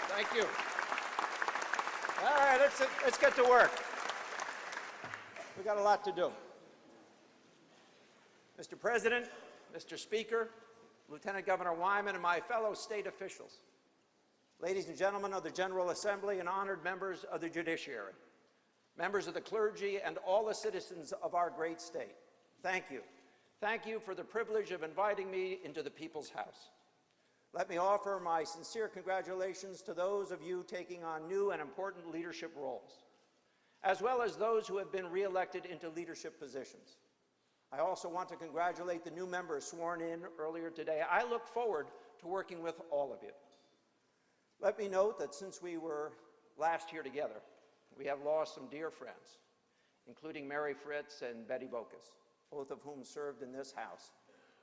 Thank you. All right, let's get to work. We've got a lot to do. Mr. President, Mr. Speaker, Lieutenant Governor Wyman, and my fellow state officials, ladies and gentlemen of the General Assembly and honored members of the judiciary, members of the clergy, and all the citizens of our great state, thank you. Thank you for the privilege of inviting me into the People's House. Let me offer my sincere congratulations to those of you taking on new and important leadership roles, as well as those who have been re-elected into leadership positions. I also want to congratulate the new members sworn in earlier today. I look forward to working with all of you. Let me note that since we were last here together, we have lost some dear friends, including Mary Fritz and Betty Bocas, both of whom served in this House.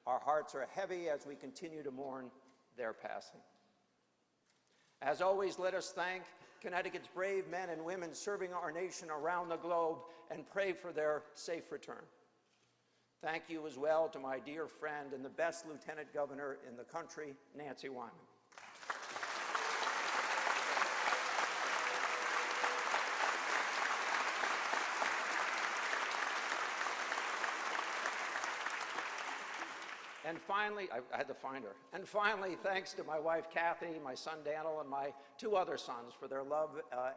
Our hearts are heavy as we continue to mourn their passing. As always, let us thank Connecticut's brave men and women serving our nation around the globe and pray for their safe return. Thank you as well to my dear friend and the best Lieutenant Governor in the country, Nancy Wyman. And finally, I had to find her. And finally, thanks to my wife, Kathy, my son, Dannel, and my two other sons for their love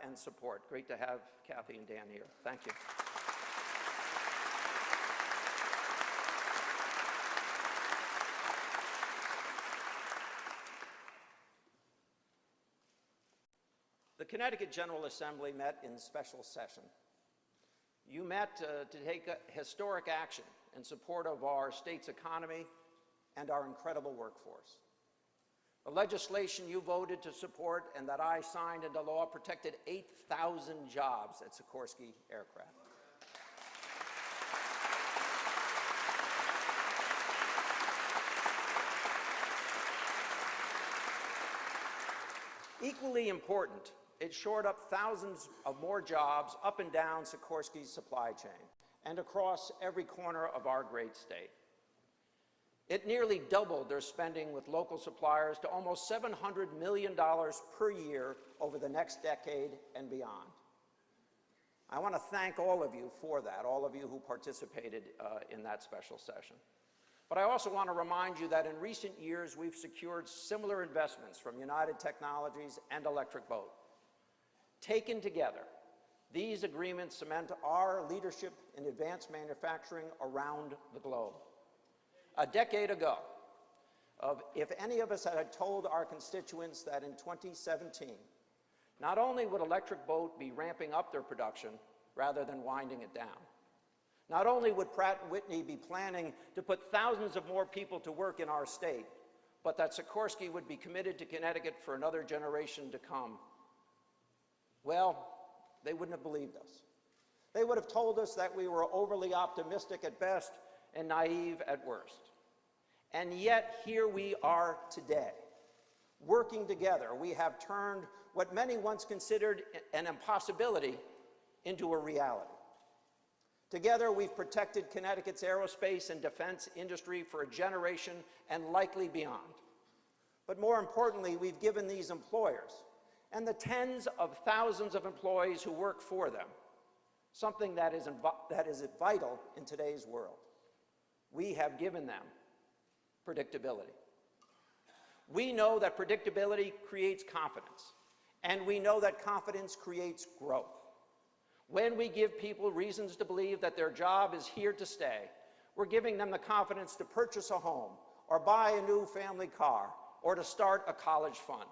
and support. Great to have Kathy and Dan here. Thank you. The Connecticut General Assembly met in special session. You met to take historic action in support of our state's economy and our incredible workforce. The legislation you voted to support and that I signed into law protected 8,000 jobs at Sikorsky Aircraft. Equally important, it shored up thousands of more jobs up and down Sikorsky's supply chain and across every corner of our great state. It nearly doubled their spending with local suppliers to almost $700 million per year over the next decade and beyond. I want to thank all of you for that, all of you who participated in that special session. But I also want to remind you that in recent years, we've secured similar investments from United Technologies and Electric Boat. Taken together, these agreements cement our leadership in advanced manufacturing around the globe. A decade ago, if any of us had told our constituents that in 2017, not only would Electric Boat be ramping up their production rather than winding it down, not only would Pratt & Whitney be planning to put thousands of more people to work in our state, but that Sikorsky would be committed to Connecticut for another generation to come, well, they wouldn't have believed us. They would have told us that we were overly optimistic at best and naive at worst. And yet, here we are today. Working together, we have turned what many once considered an impossibility into a reality. Together, we've protected Connecticut's aerospace and defense industry for a generation and likely beyond. But more importantly, we've given these employers and the tens of thousands of employees who work for them something that is vital in today's world. We have given them predictability. We know that predictability creates confidence, and we know that confidence creates growth. When we give people reasons to believe that their job is here to stay, we're giving them the confidence to purchase a home, or buy a new family car, or to start a college fund.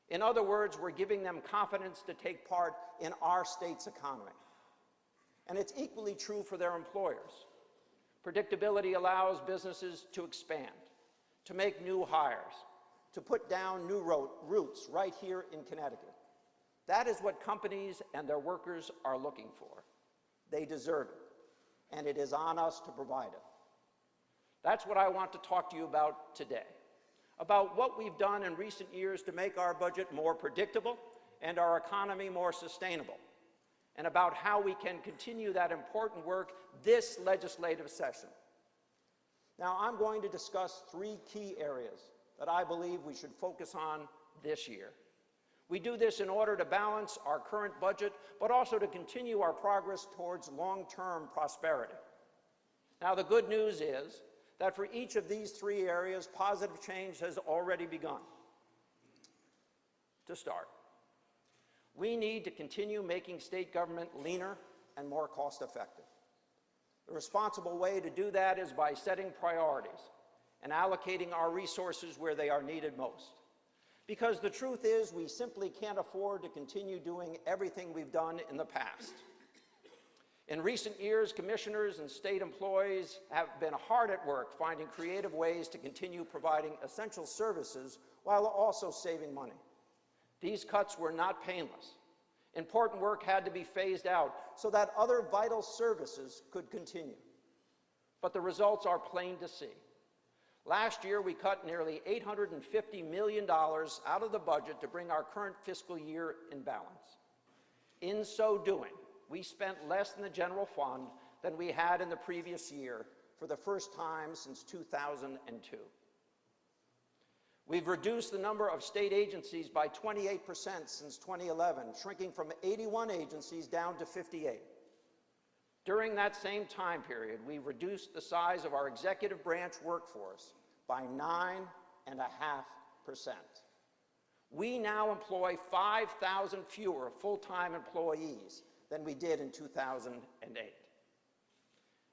In other words, we're giving them confidence to take part in our state's economy. And it's equally true for their employers. Predictability allows businesses to expand, to make new hires, to put down new roots right here in Connecticut. That is what companies and their workers are looking for. They deserve it, and it is on us to provide it. That's what I want to talk to you about today, about what we've done in recent years to make our budget more predictable and our economy more sustainable, and about how we can continue that important work this legislative session. Now, I'm going to discuss three key areas that I believe we should focus on this year. We do this in order to balance our current budget, but also to continue our progress towards long-term prosperity. Now, the good news is that for each of these three areas, positive change has already begun. To start, we need to continue making state government leaner and more cost-effective. The responsible way to do that is by setting priorities and allocating our resources where they are needed most. Because the truth is, we simply can't afford to continue doing everything we've done in the past. In recent years, commissioners and state employees have been hard at work finding creative ways to continue providing essential services while also saving money. These cuts were not painless. Important work had to be phased out so that other vital services could continue. But the results are plain to see. Last year, we cut nearly $850 million out of the budget to bring our current fiscal year in balance. In so doing, we spent less in the general fund than we had in the previous year for the first time since 2002. We've reduced the number of state agencies by 28% since 2011, shrinking from 81 agencies down to 58. During that same time period, we reduced the size of our executive branch workforce by 9.5%. We now employ 5,000 fewer full-time employees than we did in 2008.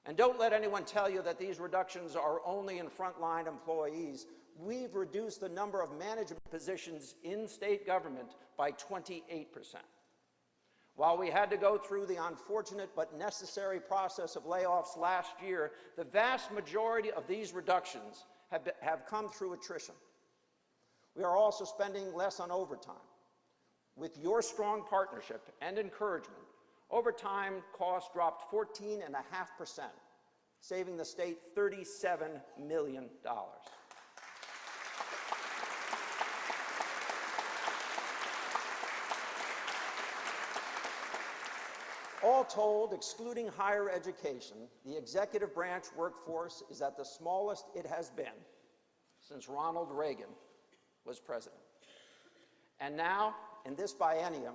And don't let anyone tell you that these reductions are only in frontline employees. We've reduced the number of management positions in state government by 28%. While we had to go through the unfortunate but necessary process of layoffs last year, the vast majority of these reductions have come through attrition. We are also spending less on overtime. With your strong partnership and encouragement, overtime costs dropped 14.5%, saving the state $37 million. All told, excluding higher education, the executive branch workforce is at the smallest it has been since Ronald Reagan was president. And now, in this biennium,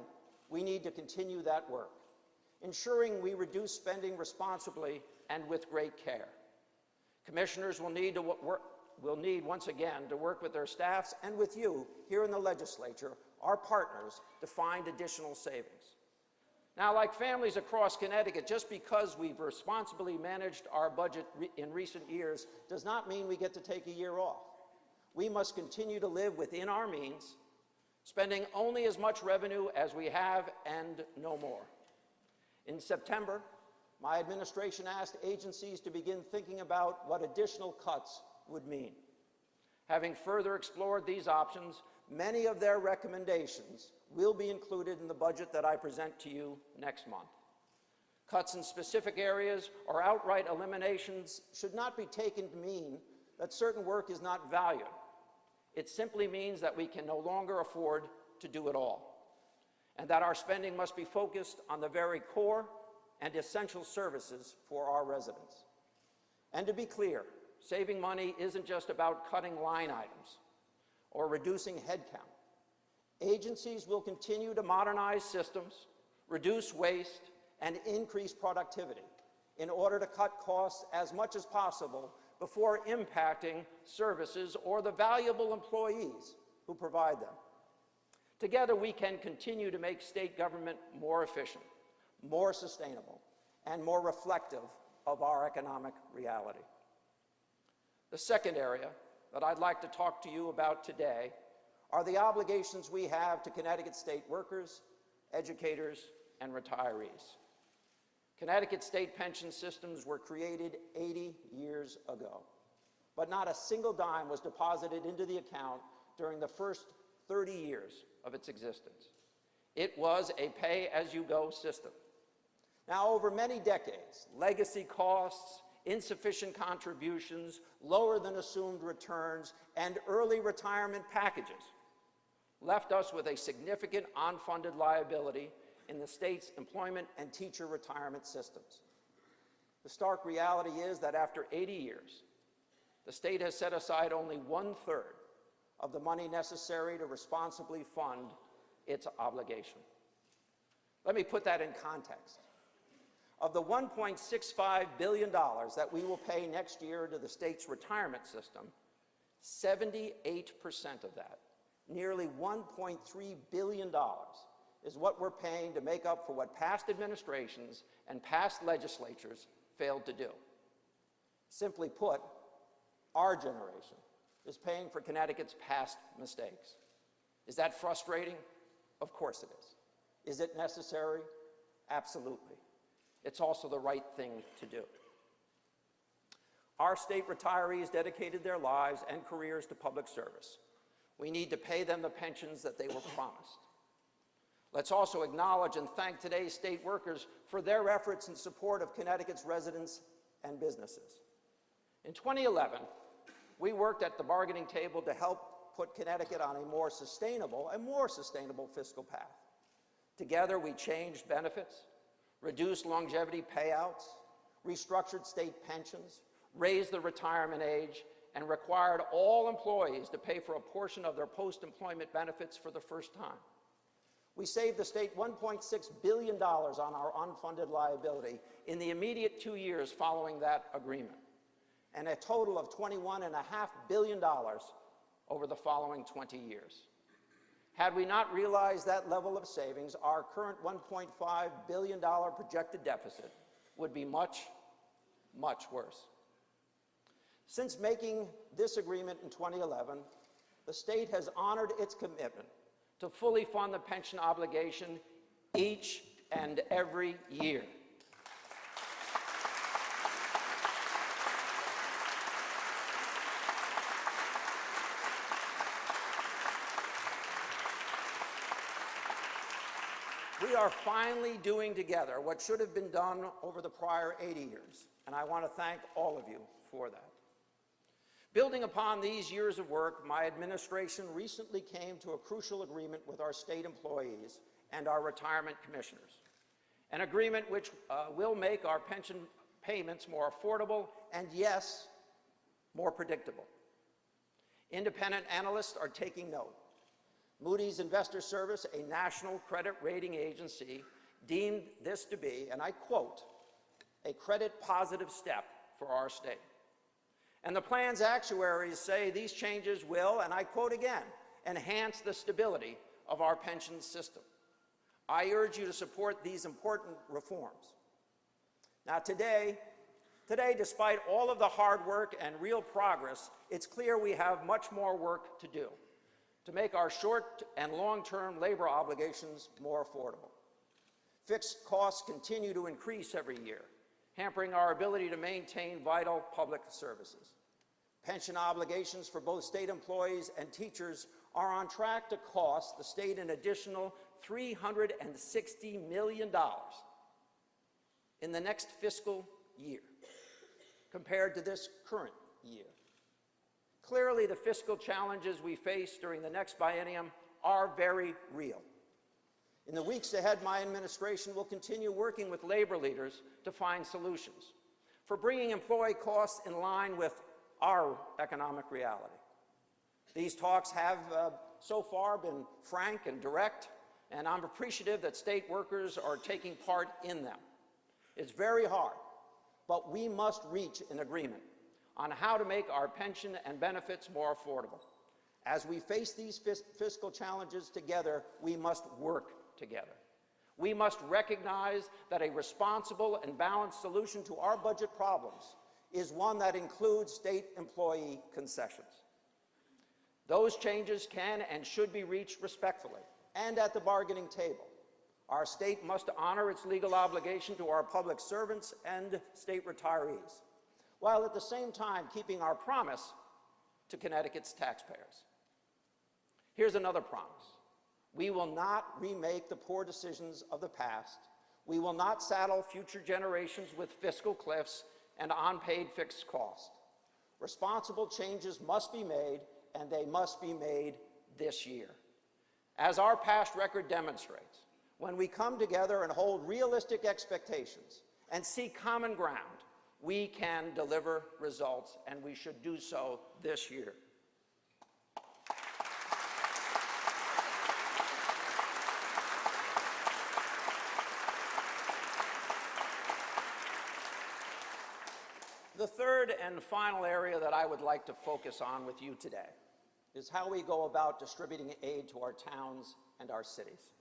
we need to continue that work, ensuring we reduce spending responsibly and with great care. Commissioners will need once again to work with their staffs and with you here in the legislature, our partners, to find additional savings. Now, like families across Connecticut, just because we've responsibly managed our budget in recent years does not mean we get to take a year off. We must continue to live within our means, spending only as much revenue as we have and no more. In September, my administration asked agencies to begin thinking about what additional cuts would mean. Having further explored these options, many of their recommendations will be included in the budget that I present to you next month. Cuts in specific areas or outright eliminations should not be taken to mean that certain work is not valued. It simply means that we can no longer afford to do it all, and that our spending must be focused on the very core and essential services for our residents. And to be clear, saving money isn't just about cutting line items or reducing headcount. Agencies will continue to modernize systems, reduce waste, and increase productivity in order to cut costs as much as possible before impacting services or the valuable employees who provide them. Together, we can continue to make state government more efficient, more sustainable, and more reflective of our economic reality. The second area that I'd like to talk to you about today are the obligations we have to Connecticut state workers, educators, and retirees. Connecticut state pension systems were created 80 years ago, but not a single dime was deposited into the account during the first 30 years of its existence. It was a pay-as-you-go system. Now, over many decades, legacy costs, insufficient contributions, lower than assumed returns, and early retirement packages left us with a significant unfunded liability in the state's employment and teacher retirement systems. The stark reality is that after 80 years, the state has set aside only 1/3 of the money necessary to responsibly fund its obligation. Let me put that in context. Of the $1.65 billion that we will pay next year to the state's retirement system, 78% of that, nearly $1.3 billion, is what we're paying to make up for what past administrations and past legislatures failed to do. Simply put, our generation is paying for Connecticut's past mistakes. Is that frustrating? Of course it is. Is it necessary? Absolutely. It's also the right thing to do. Our state retirees dedicated their lives and careers to public service. We need to pay them the pensions that they were promised. Let's also acknowledge and thank today's state workers for their efforts in support of Connecticut's residents and businesses. In 2011, we worked at the bargaining table to help put Connecticut on a more sustainable fiscal path. Together, we changed benefits, reduced longevity payouts, restructured state pensions, raised the retirement age, and required all employees to pay for a portion of their post-employment benefits for the first time. We saved the state $1.6 billion on our unfunded liability in the immediate 2 years following that agreement, and a total of $21.5 billion over the following 20 years. Had we not realized that level of savings, our current $1.5 billion projected deficit would be much, much worse. Since making this agreement in 2011, the state has honored its commitment to fully fund the pension obligation each and every year. We are finally doing together what should have been done over the prior 80 years, and I want to thank all of you for that. Building upon these years of work, my administration recently came to a crucial agreement with our state employees and our retirement commissioners, an agreement which will make our pension payments more affordable and, yes, more predictable. Independent analysts are taking note. Moody's Investor Service, a national credit rating agency, deemed this to be, and I quote, a credit-positive step for our state. And the plan's actuaries say these changes will, and I quote again, enhance the stability of our pension system. I urge you to support these important reforms. Now today, despite all of the hard work and real progress, it's clear we have much more work to do to make our short and long-term labor obligations more affordable. Fixed costs continue to increase every year, hampering our ability to maintain vital public services. Pension obligations for both state employees and teachers are on track to cost the state an additional $360 million in the next fiscal year compared to this current year. Clearly, the fiscal challenges we face during the next biennium are very real. In the weeks ahead, my administration will continue working with labor leaders to find solutions for bringing employee costs in line with our economic reality. These talks have so far been frank and direct, and I'm appreciative that state workers are taking part in them. It's very hard, but we must reach an agreement on how to make our pension and benefits more affordable. As we face these fiscal challenges together, we must work together. We must recognize that a responsible and balanced solution to our budget problems is one that includes state employee concessions. Those changes can and should be reached respectfully and at the bargaining table. Our state must honor its legal obligation to our public servants and state retirees, while at the same time keeping our promise to Connecticut's taxpayers. Here's another promise. We will not remake the poor decisions of the past. We will not saddle future generations with fiscal cliffs and unpaid fixed costs. Responsible changes must be made, and they must be made this year. As our past record demonstrates, when we come together and hold realistic expectations and seek common ground, we can deliver results, and we should do so this year. The third and final area that I would like to focus on with you today is how we go about distributing aid to our towns and our cities,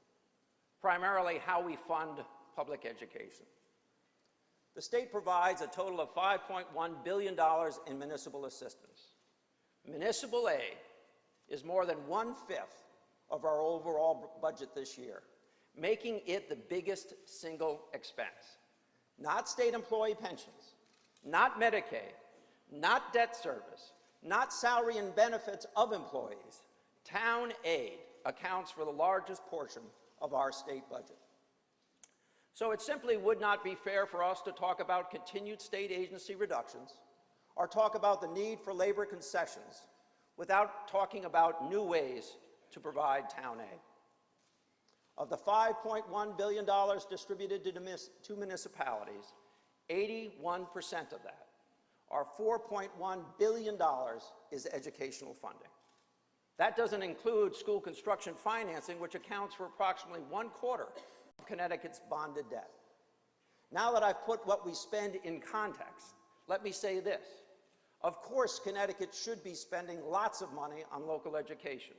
primarily how we fund public education. The state provides a total of $5.1 billion in municipal assistance. Municipal aid is more than 1/5 of our overall budget this year, making it the biggest single expense. Not state employee pensions, not Medicaid, not debt service, not salary and benefits of employees. Town aid accounts for the largest portion of our state budget. So it simply would not be fair for us to talk about continued state agency reductions or talk about the need for labor concessions without talking about new ways to provide town aid. Of the $5.1 billion distributed to municipalities, 81% of that, or $4.1 billion, is educational funding. That doesn't include school construction financing, which accounts for approximately 1/4 of Connecticut's bonded debt. Now that I've put what we spend in context, let me say this. Of course, Connecticut should be spending lots of money on local education.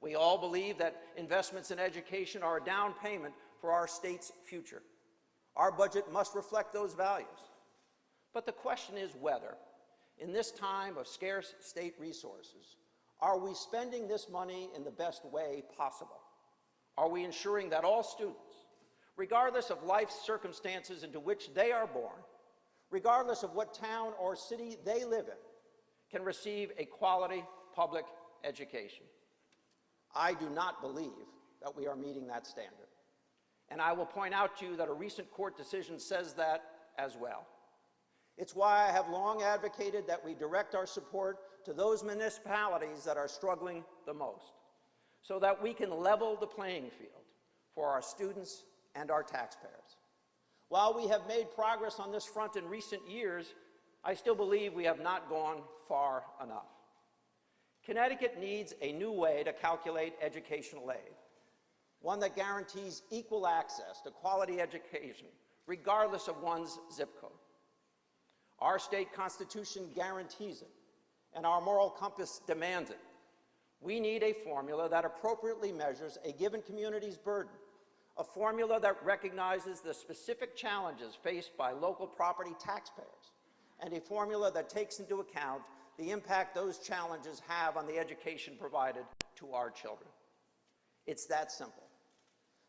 We all believe that investments in education are a down payment for our state's future. Our budget must reflect those values. But the question is whether, in this time of scarce state resources, are we spending this money in the best way possible? Are we ensuring that all students, regardless of life's circumstances into which they are born, regardless of what town or city they live in, can receive a quality public education? I do not believe that we are meeting that standard. And I will point out to you that a recent court decision says that as well. It's why I have long advocated that we direct our support to those municipalities that are struggling the most, so that we can level the playing field for our students and our taxpayers. While we have made progress on this front in recent years, I still believe we have not gone far enough. Connecticut needs a new way to calculate educational aid, one that guarantees equal access to quality education, regardless of one's zip code. Our state constitution guarantees it, and our moral compass demands it. We need a formula that appropriately measures a given community's burden, a formula that recognizes the specific challenges faced by local property taxpayers, and a formula that takes into account the impact those challenges have on the education provided to our children. It's that simple.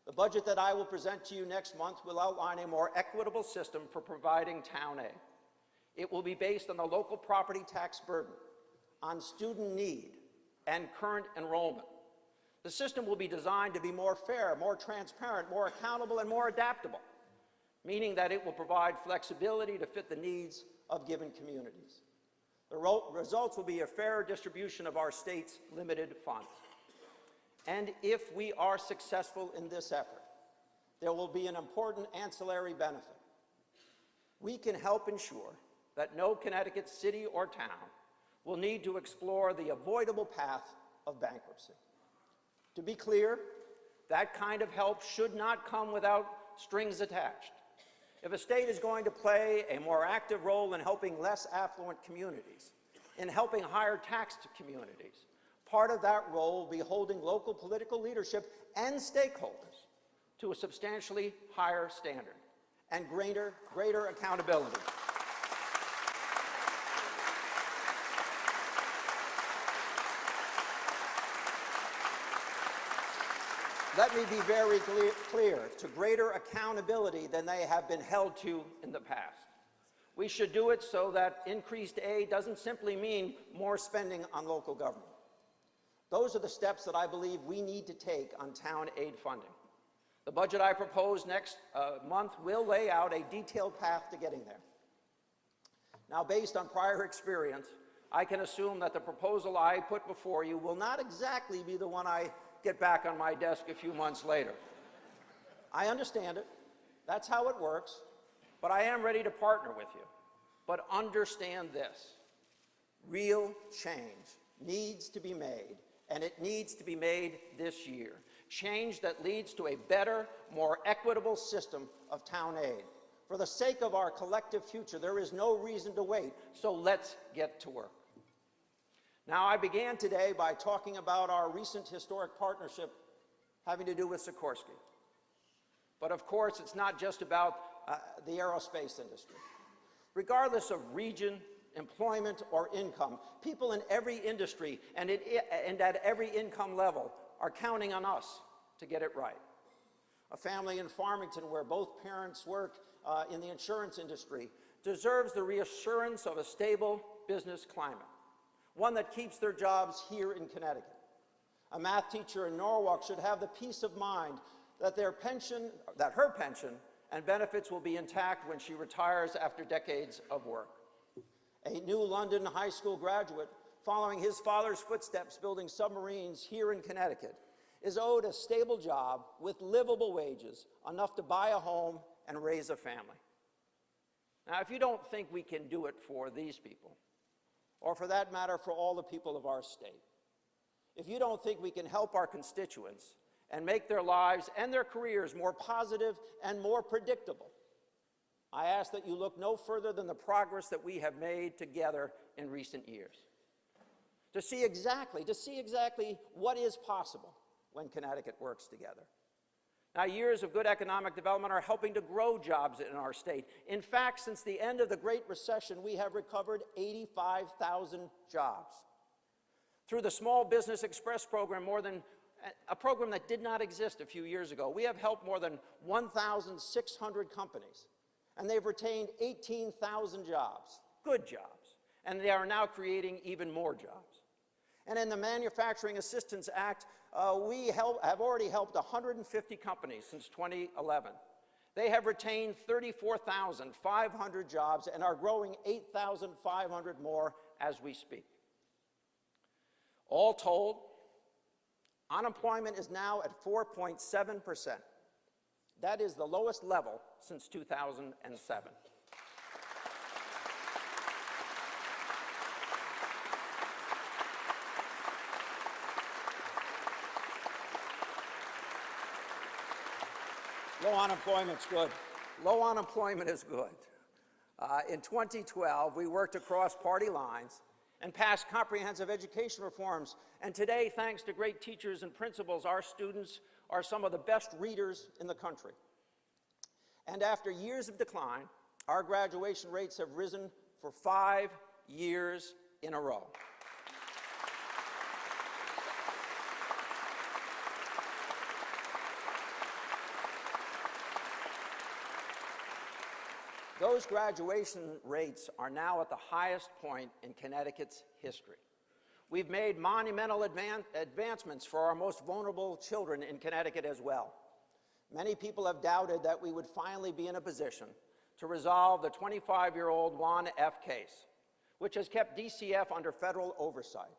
The budget that I will present to you next month will outline a more equitable system for providing town aid. It will be based on the local property tax burden, on student need, and current enrollment. The system will be designed to be more fair, more transparent, more accountable, and more adaptable, meaning that it will provide flexibility to fit the needs of given communities. The results will be a fairer distribution of our state's limited funds. And if we are successful in this effort, there will be an important ancillary benefit. We can help ensure that no Connecticut city or town will need to explore the avoidable path of bankruptcy. To be clear, that kind of help should not come without strings attached. If a state is going to play a more active role in helping less affluent communities, in helping higher taxed communities, part of that role will be holding local political leadership and stakeholders to a substantially higher standard and greater accountability. Let me be very clear, to greater accountability than they have been held to in the past. We should do it so that increased aid doesn't simply mean more spending on local government. Those are the steps that I believe we need to take on town aid funding. The budget I propose next month will lay out a detailed path to getting there. Now, based on prior experience, I can assume that the proposal I put before you will not exactly be the one I get back on my desk a few months later. I understand it. That's how it works. But I am ready to partner with you. But understand this. Real change needs to be made, and it needs to be made this year. Change that leads to a better, more equitable system of town aid For the sake of our collective future, there is no reason to wait, so let's get to work. Now, I began today by talking about our recent historic partnership having to do with Sikorsky. But of course, it's not just about the aerospace industry. Regardless of region, employment, or income, people in every industry and at every income level are counting on us to get it right. A family in Farmington where both parents work in the insurance industry deserves the reassurance of a stable business climate, one that keeps their jobs here in Connecticut. A math teacher in Norwalk should have the peace of mind that her pension and benefits will be intact when she retires after decades of work. A new London high school graduate, following his father's footsteps building submarines here in Connecticut, is owed a stable job with livable wages, enough to buy a home and raise a family. Now, if you don't think we can do it for these people, or for that matter, for all the people of our state, if you don't think we can help our constituents and make their lives and their careers more positive and more predictable, I ask that you look no further than the progress that we have made together in recent years, to see exactly what is possible when Connecticut works together. Now, years of good economic development are helping to grow jobs in our state. In fact, since the end of the Great Recession, we have recovered 85,000 jobs. Through the Small Business Express program, a program that did not exist a few years ago, we have helped more than 1,600 companies, and they've retained 18,000 jobs, good jobs, and they are now creating even more jobs. And in the Manufacturing Assistance Act, we have already helped 150 companies since 2011. They have retained 34,500 jobs and are growing 8,500 more as we speak. All told, unemployment is now at 4.7%. That is the lowest level since 2007. Low unemployment's good. Low unemployment is good. In 2012, we worked across party lines and passed comprehensive education reforms. And today, thanks to great teachers and principals, our students are some of the best readers in the country. And after years of decline, our graduation rates have risen for 5 years in a row. Those graduation rates are now at the highest point in Connecticut's history. We've made monumental advancements for our most vulnerable children in Connecticut as well. Many people have doubted that we would finally be in a position to resolve the 25-year-old Juan F. case, which has kept DCF under federal oversight.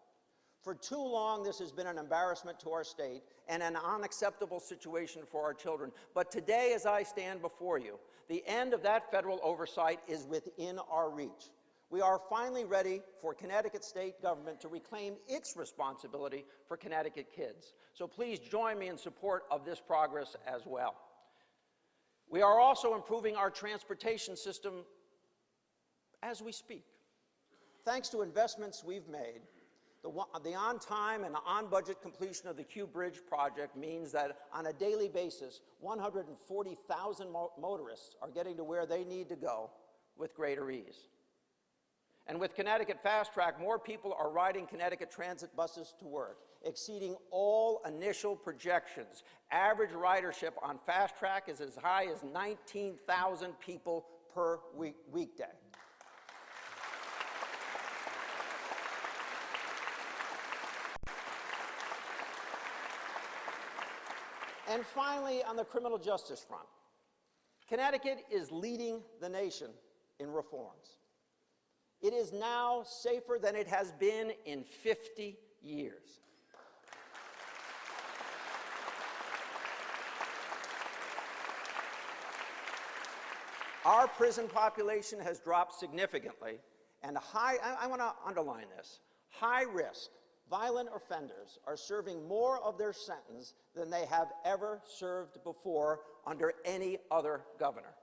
For too long, this has been an embarrassment to our state and an unacceptable situation for our children. But today, as I stand before you, the end of that federal oversight is within our reach. We are finally ready for Connecticut state government to reclaim its responsibility for Connecticut kids. So please join me in support of this progress as well. We are also improving our transportation system as we speak. Thanks to investments we've made, the on-time and on-budget completion of the Q Bridge project means that on a daily basis, 140,000 motorists are getting to where they need to go with greater ease. And with Connecticut Fast Track, more people are riding Connecticut Transit buses to work, exceeding all initial projections. Average ridership on Fast Track is as high as 19,000 people per weekday. And finally, on the criminal justice front, Connecticut is leading the nation in reforms. It is now safer than it has been in 50 years. Our prison population has dropped significantly, and I want to underline this, high-risk, violent offenders are serving more of their sentence than they have ever served before under any other governor.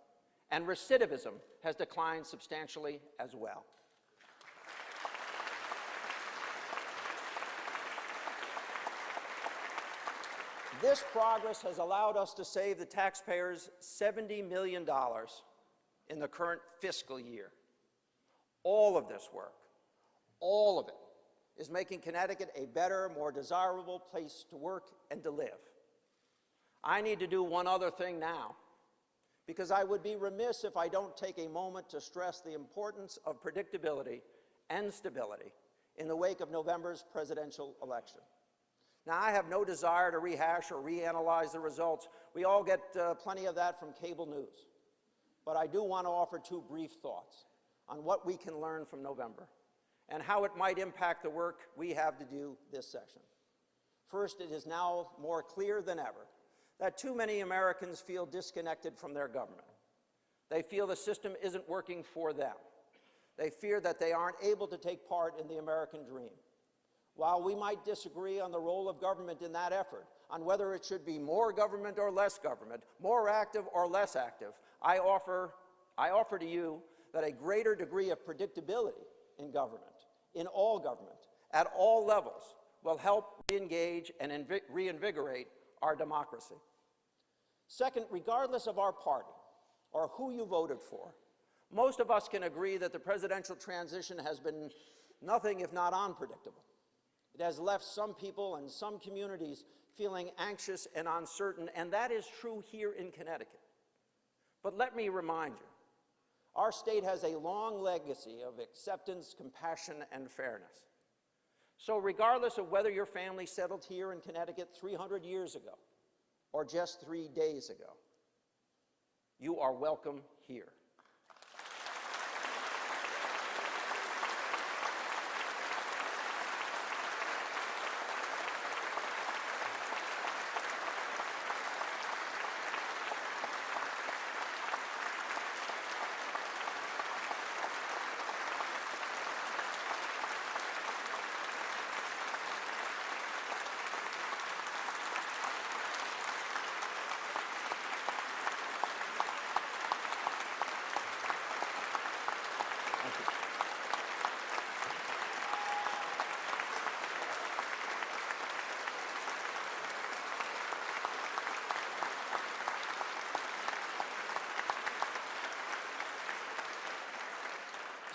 and recidivism has declined substantially as well. This progress has allowed us to save the taxpayers $70 million in the current fiscal year. All of this work, all of it, is making Connecticut a better, more desirable place to work and to live. I need to do one other thing now, because I would be remiss if I don't take a moment to stress the importance of predictability and stability in the wake of November's presidential election. Now, I have no desire to rehash or reanalyze the results. We all get plenty of that from cable news. But I do want to offer two brief thoughts on what we can learn from November and how it might impact the work we have to do this session. First, it is now more clear than ever that too many Americans feel disconnected from their government. They feel the system isn't working for them. They fear that they aren't able to take part in the American dream. While we might disagree on the role of government in that effort, on whether it should be more government or less government, more active or less active, I offer to you that a greater degree of predictability in government, in all government, at all levels, will help re-engage and reinvigorate our democracy. Second, regardless of our party or who you voted for, most of us can agree that the presidential transition has been nothing if not unpredictable. It has left some people and some communities feeling anxious and uncertain, and that is true here in Connecticut. But let me remind you, our state has a long legacy of acceptance, compassion, and fairness. So regardless of whether your family settled here in Connecticut 300 years ago or just 3 days ago, you are welcome here.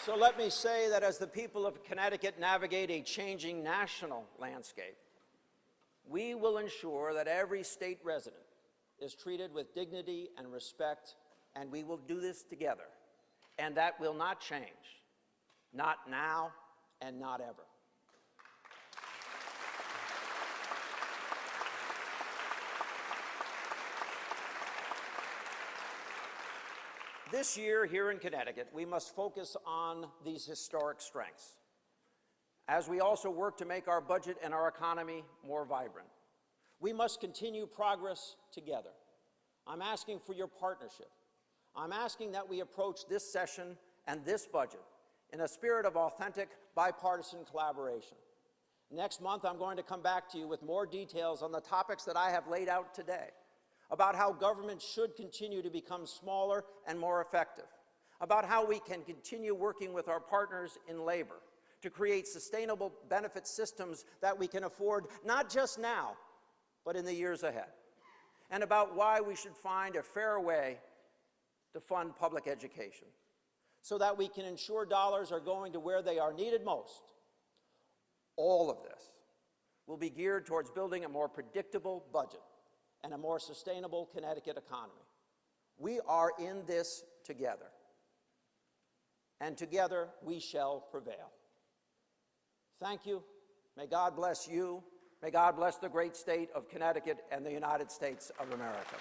So let me say that as the people of Connecticut navigate a changing national landscape, we will ensure that every state resident is treated with dignity and respect, and we will do this together. And that will not change, not now and not ever. This year, here in Connecticut, we must focus on these historic strengths, as we also work to make our budget and our economy more vibrant. We must continue progress together. I'm asking for your partnership. I'm asking that we approach this session and this budget in a spirit of authentic bipartisan collaboration. Next month, I'm going to come back to you with more details on the topics that I have laid out today, about how government should continue to become smaller and more effective, about how we can continue working with our partners in labor to create sustainable benefit systems that we can afford not just now, but in the years ahead, and about why we should find a fair way to fund public education so that we can ensure dollars are going to where they are needed most. All of this will be geared towards building a more predictable budget and a more sustainable Connecticut economy. We are in this together, and together we shall prevail. Thank you. May God bless you. May God bless the great state of Connecticut and the United States of America.